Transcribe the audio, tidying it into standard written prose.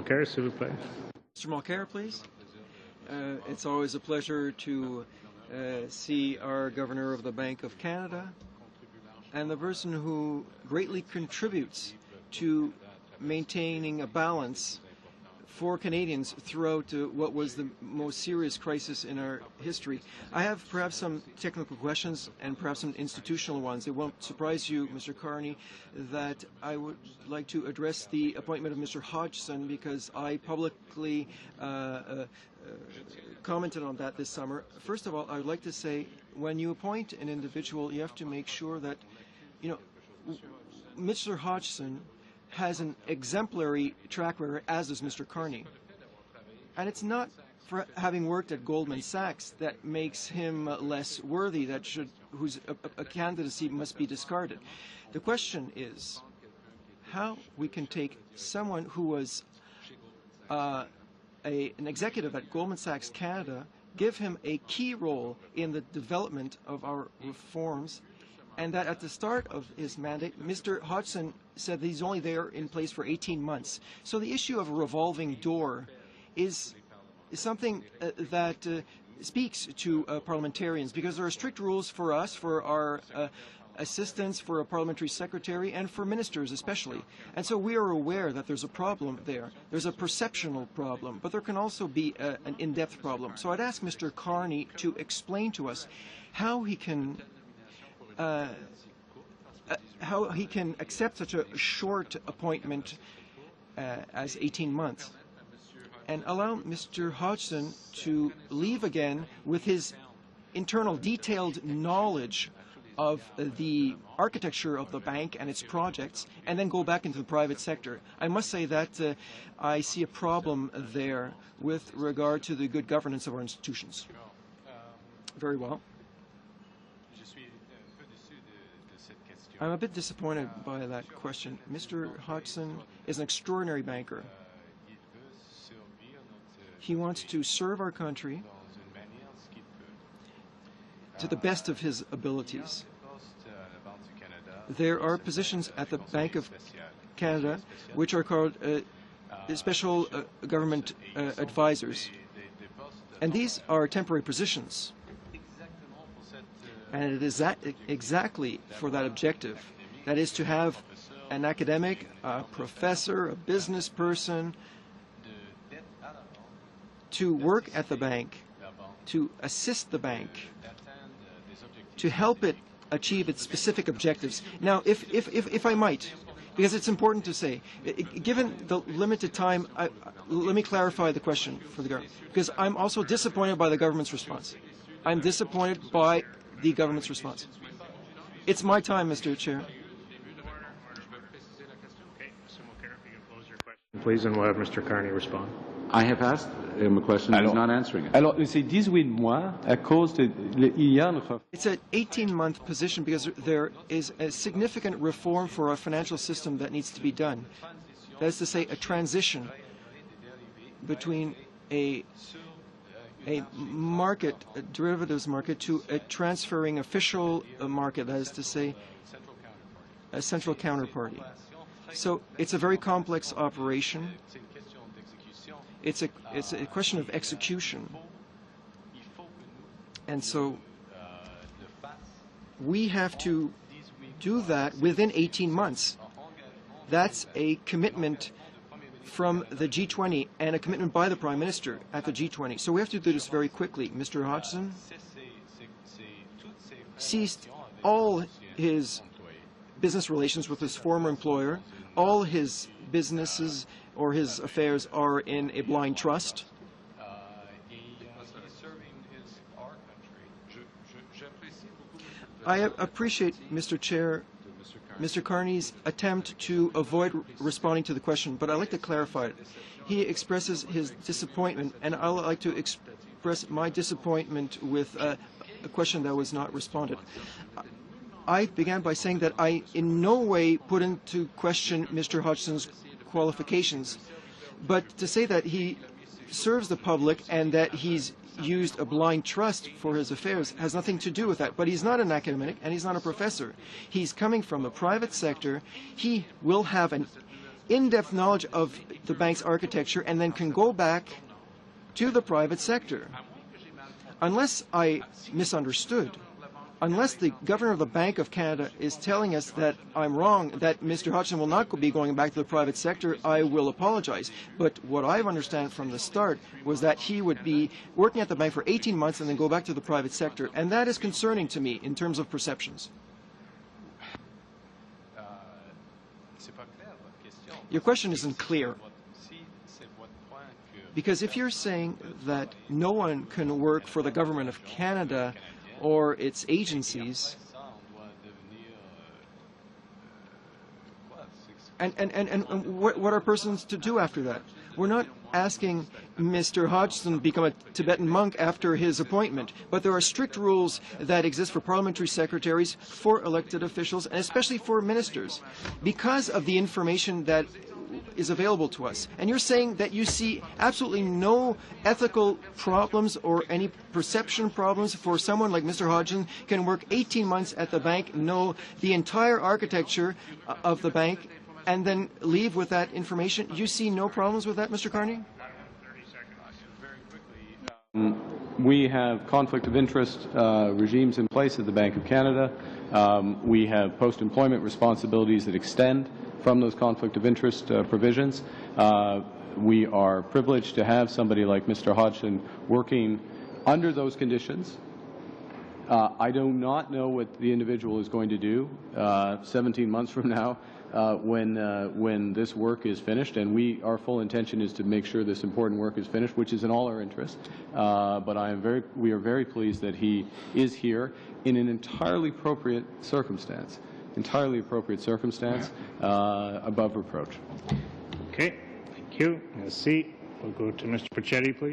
Mulcair, s'il vous plaît. Mr. Mulcair, please. It's always a pleasure to see our Governor of the Bank of Canada and the person who greatly contributes to maintaining a balance for Canadians throughout what was the most serious crisis in our history. I have perhaps some technical questions and perhaps some institutional ones. It won't surprise you, Mr. Carney, that I would like to address the appointment of Mr. Hodgson because I publicly commented on that this summer. First of all, I would like to say when you appoint an individual, you have to make sure that, Mr. Hodgson has an exemplary track record, as does Mr. Carney. And it's not for having worked at Goldman Sachs that makes him less worthy, whose a candidacy must be discarded. The question is how we can take someone who was an executive at Goldman Sachs Canada, give him a key role in the development of our reforms, and that at the start of his mandate, Mr. Hodgson said that he's only there in place for 18 months. So the issue of a revolving door is something that speaks to parliamentarians, because there are strict rules for us, for our assistants, for a parliamentary secretary, and for ministers especially. And so we are aware that there's a problem there. There's a perceptional problem, but there can also be an in-depth problem. So I'd ask Mr. Carney to explain to us how he can accept such a short appointment as 18 months and allow Mr. Hodgson to leave again with his internal detailed knowledge of the architecture of the bank and its projects, and then go back into the private sector. I must say that I see a problem there with regard to the good governance of our institutions. Very well. I'm a bit disappointed by that question. Mr. Hodgson is an extraordinary banker. He wants to serve our country to the best of his abilities. There are positions at the Bank of Canada which are called special government advisors. And these are temporary positions. And it is exactly for that objective, that is to have an academic, a professor, a business person, to work at the bank, to assist the bank, to help it achieve its specific objectives. Now, if I might, because it's important to say, given the limited time, let me clarify the question for the government, because I'm also disappointed by the government's response. I'm disappointed by the government's response. It's my time, Mr. Chair. Please, and we'll have Mr. Carney respond. I have asked him a question and he's not answering it. Alors, c'est 18 mois à cause de... It's an 18-month position because there is a significant reform for our financial system that needs to be done. That is to say, a transition between a market, a derivatives market, to a transferring official market, that is to say, a central counterparty. So it's a very complex operation. It's a question of execution. And so we have to do that within 18 months. That's a commitment from the G20 and a commitment by the Prime Minister at the G20. So we have to do this very quickly. Mr. Hodgson ceased all his business relations with his former employer. All his businesses or his affairs are in a blind trust. I appreciate, Mr. Chair, Mr. Carney's attempt to avoid responding to the question, but I'd like to clarify it. He expresses his disappointment, and I'd like to express my disappointment with a question that was not responded. I began by saying that I in no way put into question Mr. Hodgson's qualifications, but to say that he serves the public and that he's used a blind trust for his affairs has nothing to do with that. But he's not an academic and he's not a professor. He's coming from the private sector. He will have in-depth knowledge of the bank's architecture and then can go back to the private sector. Unless I misunderstood, unless the governor of the Bank of Canada is telling us that I'm wrong, that Mr. Hodgson will not be going back to the private sector, I will apologize. But what I understand from the start was that he would be working at the bank for 18 months and then go back to the private sector. And that is concerning to me in terms of perceptions. Your question isn't clear. Because if you're saying that no one can work for the government of Canada or its agencies, and what are persons to do after that? We're not asking Mr. Hodgson to become a Tibetan monk after his appointment, but there are strict rules that exist for parliamentary secretaries, for elected officials, and especially for ministers, because of the information that is available to us. And you're saying that you see absolutely no ethical problems or any perception problems for someone like Mr. Hodgson can work 18 months at the bank, know the entire architecture of the bank, and then leave with that information. You see no problems with that, Mr. Carney? We have conflict of interest regimes in place at the Bank of Canada. We have post-employment responsibilities that extend from those conflict of interest provisions. We are privileged to have somebody like Mr. Hodgson working under those conditions. I do not know what the individual is going to do 17 months from now when this work is finished, and our full intention is to make sure this important work is finished, which is in all our interest. But we are very pleased that he is here in an entirely appropriate circumstance. Above reproach. Okay, thank you. Have a seat. We'll go to Mr. Pachetti, please.